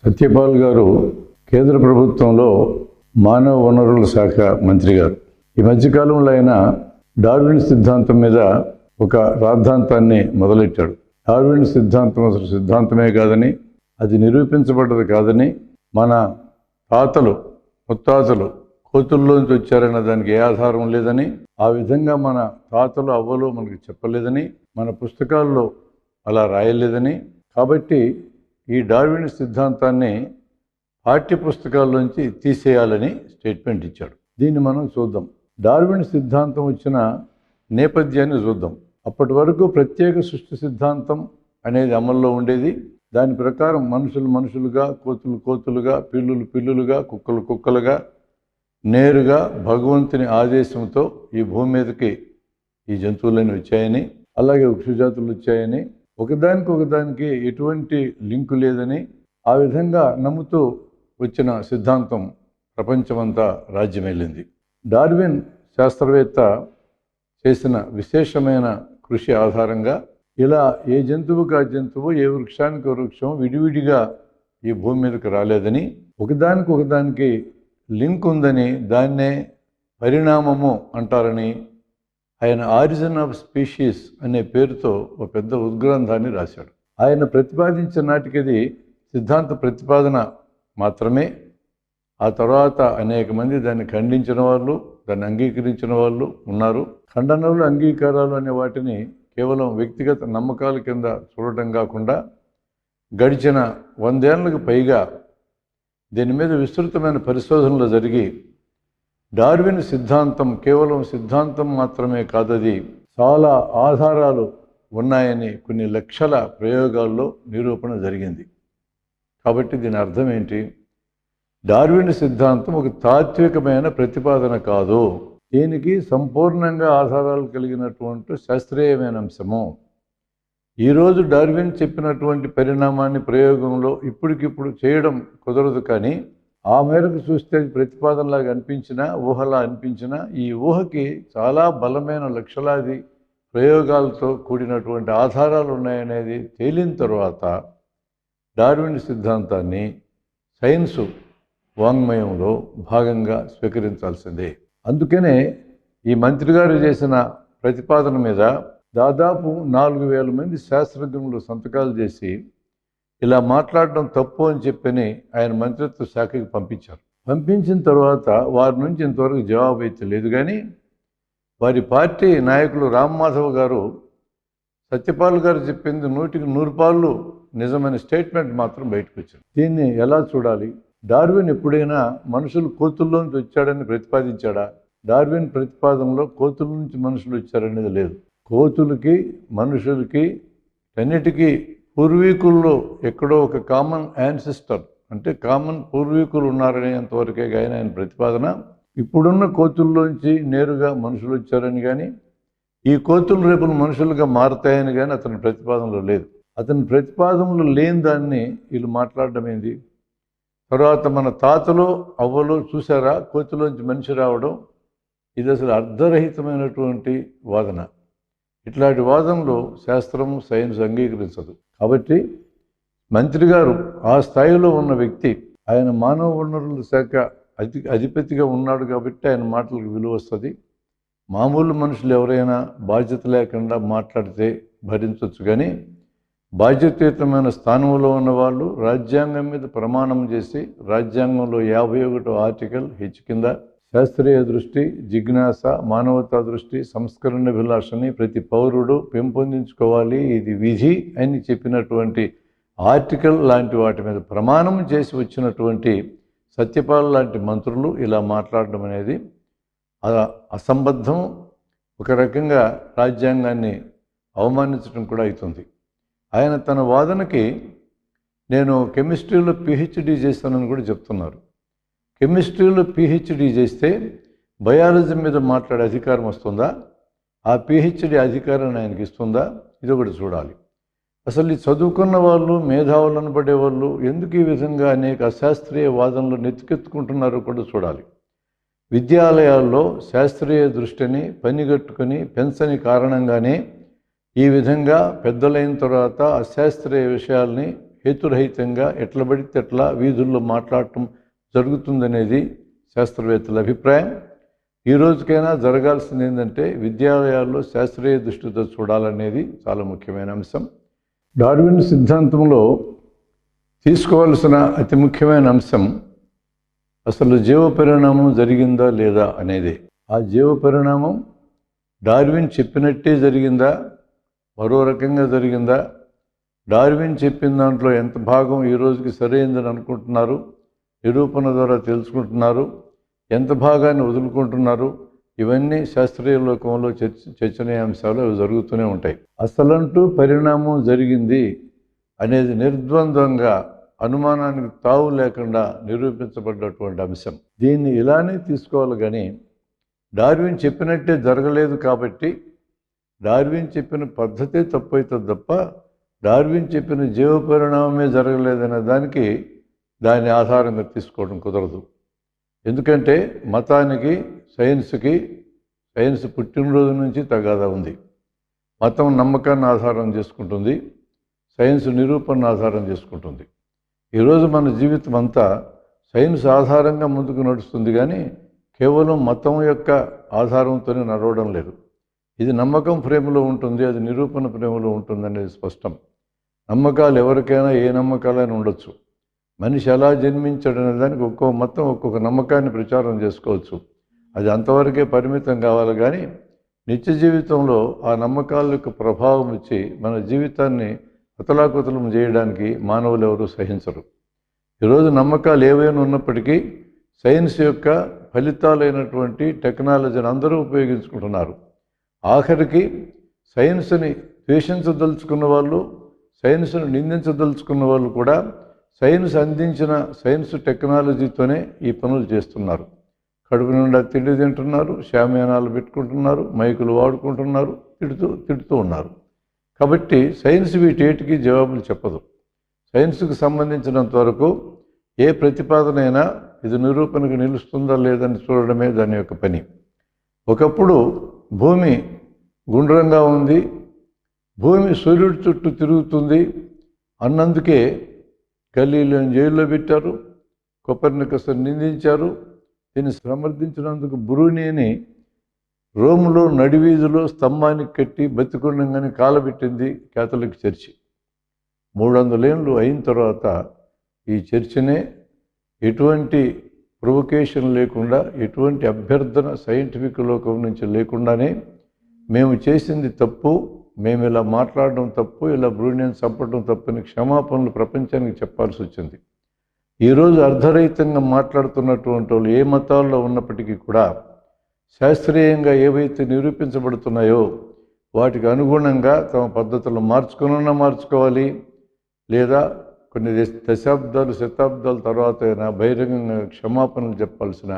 సత్యపాల్ గారు కేంద్ర ప్రభుత్వంలో మానవ వనరుల శాఖ మంత్రి గారు. ఈ మధ్యకాలంలో ఆయన డార్విన్ సిద్ధాంతం మీద ఒక రాద్ధాంతాన్ని మొదలెట్టాడు. డార్విన్ సిద్ధాంతం అసలు సిద్ధాంతమే కాదని, అది నిరూపించబడ్డది కాదని, మన తాతలు ముత్తాతలు కోతుల్లోంచి వచ్చారన్న దానికి ఏ ఆధారం లేదని, ఆ విధంగా మన తాతలు అవ్వలు మనకు చెప్పలేదని, మన పుస్తకాల్లో అలా రాయలేదని, కాబట్టి ఈ డార్విన్ సిద్ధాంతాన్ని పాఠ్య పుస్తకాల్లోంచి తీసేయాలని స్టేట్మెంట్ ఇచ్చాడు. దీన్ని మనం చూద్దాం. డార్విన్ సిద్ధాంతం వచ్చిన నేపథ్యాన్ని చూద్దాం. అప్పటి వరకు ప్రత్యేక సృష్టి సిద్ధాంతం అనేది అమల్లో ఉండేది. దాని ప్రకారం మనుషులు మనుషులుగా, కోతులు కోతులుగా, పిల్లులు పిల్లులుగా, కుక్కలు కుక్కలుగా నేరుగా భగవంతుని ఆదేశంతో ఈ భూమి మీదకి ఈ జంతువులన్నీ వచ్చాయని, అలాగే వృక్షజాతులు వచ్చాయని, ఒకదానికి ఎటువంటి లింకు లేదని, ఆ విధంగా నమ్ముతూ వచ్చిన సిద్ధాంతం ప్రపంచమంతా రాజ్యమేలింది. డార్విన్ శాస్త్రవేత్త చేసిన విశేషమైన కృషి ఆధారంగా ఇలా ఏ జంతువుకు ఆ జంతువు, ఏ వృక్షానికి వృక్షం విడివిడిగా ఈ భూమి మీదకి రాలేదని, ఒకదానికి లింక్ ఉందని, దాన్నే పరిణామము అంటారని ఆయన ఆరిజిన్ ఆఫ్ స్పీషీస్ అనే పేరుతో ఒక పెద్ద ఉద్గ్రంథాన్ని రాశాడు. ఆయన ప్రతిపాదించిన నాటికది సిద్ధాంత ప్రతిపాదన మాత్రమే. ఆ తర్వాత అనేక మంది దాన్ని ఖండించిన వాళ్ళు, దాన్ని అంగీకరించిన వాళ్ళు ఉన్నారు. ఖండనలు, అంగీకారాలు అనే వాటిని కేవలం వ్యక్తిగత నమ్మకాల కింద చూడటం కాకుండా గడిచిన 100 ఏళ్లకు పైగా దీని మీద విస్తృతమైన పరిశోధనలు జరిగి డార్విన్ సిద్ధాంతం కేవలం సిద్ధాంతం మాత్రమే కాదది చాలా ఆధారాలు ఉన్నాయని కొన్ని లక్షల ప్రయోగాల్లో నిరూపణ జరిగింది. కాబట్టి దీని అర్థం ఏంటి? డార్విన్ సిద్ధాంతం ఒక తాత్వికమైన ప్రతిపాదన కాదు. దీనికి సంపూర్ణంగా ఆధారాలు కలిగినటువంటి శాస్త్రీయమైన అంశము. ఈరోజు డార్విన్ చెప్పినటువంటి పరిణామాన్ని ప్రయోగంలో ఇప్పటికిప్పుడు చేయడం కుదరదు, కానీ ఆ మేరకు చూస్తే ప్రతిపాదనలాగా అనిపించినా, ఊహలా అనిపించినా, ఈ ఊహకి చాలా బలమైన లక్షలాది ప్రయోగాలతో కూడినటువంటి ఆధారాలు ఉన్నాయనేది తేలిన తర్వాత డార్విన్ సిద్ధాంతాన్ని సైన్సు వాంగ్మయంలో భాగంగా స్వీకరించాల్సిందే. అందుకనే ఈ మంత్రి గారు చేసిన ప్రతిపాదన మీద దాదాపు 4000 మంది శాస్త్రజ్ఞులు సంతకాలు చేసి ఇలా మాట్లాడడం తప్పు అని చెప్పని ఆయన మంత్రిత్వ శాఖకి పంపించారు. పంపించిన తర్వాత వారి నుంచి ఇంతవరకు జవాబు అయితే లేదు. కానీ వారి పార్టీ నాయకులు రామ్మాధవ్ గారు సత్యపాల్ గారు చెప్పింది 100కి 100 పాళ్ళు నిజమైన స్టేట్మెంట్ మాత్రం బయటకు వచ్చింది. దీన్ని ఎలా చూడాలి? డార్విన్ ఎప్పుడైనా మనుషులు కోతుల్లోంచి వచ్చాడని ప్రతిపాదించాడా? డార్విన్ ప్రతిపాదనలో కోతుల నుంచి మనుషులు వచ్చారనేది లేదు. కోతులకి మనుషులకి అన్నిటికీ పూర్వీకుల్లో ఎక్కడో ఒక కామన్ యాన్సిస్టర్, అంటే కామన్ పూర్వీకులు ఉన్నారనేంతవరకే కానీ ఆయన ప్రతిపాదన. ఇప్పుడున్న కోతుల్లోంచి నేరుగా మనుషులు వచ్చారని కానీ, ఈ కోతులు రేపు మనుషులుగా మారుతాయని కానీ అతని ప్రతిపాదనలో లేదు. అతని ప్రతిపాదనలో లేని దాన్ని వీళ్ళు మాట్లాడడం ఏంది? తర్వాత మన తాతలు అవ్వలు చూసారా కోతులోంచి మనిషి రావడం? ఇది అసలు అర్ధరహితమైనటువంటి వాదన. ఇట్లాంటి వాదనలు శాస్త్రము, సైన్స్ అంగీకరించదు. కాబట్టి మంత్రి గారు ఆ స్థాయిలో ఉన్న వ్యక్తి, ఆయన మానవ వనరుల శాఖ అధిపతిగా ఉన్నాడు కాబట్టి ఆయన మాటలకు విలువ వస్తుంది. మామూలు మనుషులు ఎవరైనా బాధ్యత లేకుండా మాట్లాడితే భరించవచ్చు, కానీ బాధ్యతాయుతమైన స్థానంలో ఉన్నవాళ్ళు రాజ్యాంగం మీద ప్రమాణం చేసి రాజ్యాంగంలో 51వ ఆర్టికల్ H కింద శాస్త్రీయ దృష్టి, జిజ్ఞాస, మానవతా దృష్టి, సంస్కరణ అభిలాషని ప్రతి పౌరుడు పెంపొందించుకోవాలి, ఇది విధి అని చెప్పినటువంటి ఆర్టికల్ లాంటి వాటి మీద ప్రమాణం చేసి వచ్చినటువంటి సత్యపాల్ లాంటి మంత్రులు ఇలా మాట్లాడడం అనేది అసంబద్ధం, ఒక రకంగా రాజ్యాంగాన్ని అవమానించడం కూడా అవుతుంది. ఆయన తన వాదనకి నేను కెమిస్ట్రీలో PhD చేస్తానని కూడా చెప్తున్నారు. కెమిస్ట్రీలో PhD చేస్తే బయాలజీ మీద మాట్లాడే అధికారం వస్తుందా? ఆ PhD అధికారాన్ని ఆయనకి ఇస్తుందా? ఇది ఒకటి చూడాలి. అసలు ఈ చదువుకున్న వాళ్ళు, మేధావులు అనబడే వాళ్ళు ఎందుకు ఈ విధంగా అనేక అశాస్త్రీయ వాదనలు నెత్తికెత్తుకుంటున్నారో కూడా చూడాలి. విద్యాలయాల్లో శాస్త్రీయ దృష్టిని పనిగట్టుకుని పెంచని కారణంగానే ఈ విధంగా పెద్దలైన తర్వాత అశాస్త్రీయ విషయాల్ని హేతురహితంగా ఎట్లా పడితే ఎట్లా వీధుల్లో మాట్లాడటం జరుగుతుందనేది శాస్త్రవేత్తల అభిప్రాయం. ఈ రోజుకైనా జరగాల్సింది ఏంటంటే విద్యాలయాల్లో శాస్త్రీయ దృష్టితో చూడాలనేది చాలా ముఖ్యమైన అంశం. డార్విన్ సిద్ధాంతంలో తీసుకోవాల్సిన అతి ముఖ్యమైన అంశం అసలు జీవ పరిణామం జరిగిందా లేదా అనేది. ఆ జీవ పరిణామం డార్విన్ చెప్పినట్టే జరిగిందా, మరో రకంగా జరిగిందా, డార్విన్ చెప్పిన దాంట్లో ఎంత భాగం ఈ రోజుకి సరైందని అనుకుంటున్నారు, నిరూపణ ద్వారా తెలుసుకుంటున్నారు, ఎంత భాగాన్ని వదులుకుంటున్నారు, ఇవన్నీ శాస్త్రీయ లోకంలో చర్చనీయాంశాలు అవి జరుగుతూనే ఉంటాయి. అసలంటూ పరిణామం జరిగింది అనేది నిర్ద్వంద్వంగా అనుమానానికి తావు లేకుండా నిరూపించబడ్డటువంటి అంశం. దీన్ని ఇలానే తీసుకోవాలి కానీ డార్విన్ చెప్పినట్టే జరగలేదు కాబట్టి డార్విన్ చెప్పిన పద్ధతే తప్పు అవుతుంది తప్ప డార్విన్ చెప్పిన జీవ పరిణామమే జరగలేదనే దానికి దాని ఆధారంగా తీసుకోవడం కుదరదు. ఎందుకంటే మతానికి సైన్స్ పుట్టినరోజు నుంచి తగాదా ఉంది. మతం నమ్మకాన్ని ఆధారం చేసుకుంటుంది, సైన్స్ నిరూపణ ఆధారం చేసుకుంటుంది. ఈరోజు మన జీవితం అంతా సైన్స్ ఆధారంగా ముందుకు నడుస్తుంది కానీ కేవలం మతం యొక్క ఆధారంతోనే నడవడం లేదు. ఇది నమ్మకం ఫ్రేమ్లో ఉంటుంది, అది నిరూపణ ఫ్రేమ్లో ఉంటుంది అనేది స్పష్టం. నమ్మకాలు ఎవరికైనా ఏ నమ్మకాలైనా ఉండొచ్చు. మనిషి ఎలా జన్మించాడనే దానికి ఒక్కో మతం ఒక్కొక్క నమ్మకాన్ని ప్రచారం చేసుకోవచ్చు. అది అంతవరకే పరిమితం కావాలి కానీ నిత్య జీవితంలో ఆ నమ్మకాల యొక్క ప్రభావం ఇచ్చి మన జీవితాన్ని అతలాకుతలం చేయడానికి మానవులు ఎవరూ సహించరు. ఈరోజు నమ్మకాలు ఏవైనా ఉన్నప్పటికీ సైన్స్ యొక్క ఫలితాలైనటువంటి టెక్నాలజీని అందరూ ఉపయోగించుకుంటున్నారు. ఆఖరికి సైన్స్ని ద్వేషించదలుచుకున్న వాళ్ళు, సైన్స్ను నిందించదలుచుకున్న వాళ్ళు కూడా సైన్స్ అందించిన సైన్స్ టెక్నాలజీతోనే ఈ పనులు చేస్తున్నారు. కడుపు నిండా తిండి తింటున్నారు, షామియానాలు పెట్టుకుంటున్నారు, మైకులు వాడుకుంటున్నారు, తిడుతూ ఉన్నారు. కాబట్టి సైన్స్ వీటేటికి జవాబులు చెప్పదు. సైన్స్కు సంబంధించినంత వరకు ఏ ప్రతిపాదనైనా ఇది నిరూపణకు నిలుస్తుందా లేదని చూడడమే దాని యొక్క పని. ఒకప్పుడు భూమి గుండ్రంగా ఉంది, భూమి సూర్యుడి చుట్టూ తిరుగుతుంది అన్నందుకే గలీలియోని జైల్లో పెట్టారు, కోపర్నికస్ను నిందించారు. దీన్ని సమర్థించినందుకు బ్రూనీని రోమ్లో నడివీధిలో స్తంభానికి కట్టి బతికుండంగానే కాలబెట్టింది కేథలిక్ చర్చి. 300 ఏళ్ళు అయిన తర్వాత ఈ చర్చినే ఎటువంటి ప్రొవొకేషన్ లేకుండా, ఎటువంటి అభ్యర్థన సైంటిఫిక్ లోకం నుంచి లేకుండానే మేము చేసింది తప్పు, మేము ఇలా మాట్లాడడం తప్పు, ఇలా బ్రూనియన్ చంపడం తప్పని క్షమాపణలు ప్రపంచానికి చెప్పాల్సి వచ్చింది. ఈరోజు అర్ధరహితంగా మాట్లాడుతున్నటువంటి వాళ్ళు ఏ మతాల్లో ఉన్నప్పటికీ కూడా శాస్త్రీయంగా ఏవైతే నిరూపించబడుతున్నాయో వాటికి అనుగుణంగా తమ పద్ధతులు మార్చుకోవాలి, లేదా కొన్ని దశాబ్దాలు శతాబ్దాల తర్వాత అయినా బహిరంగంగా క్షమాపణలు చెప్పాల్సిన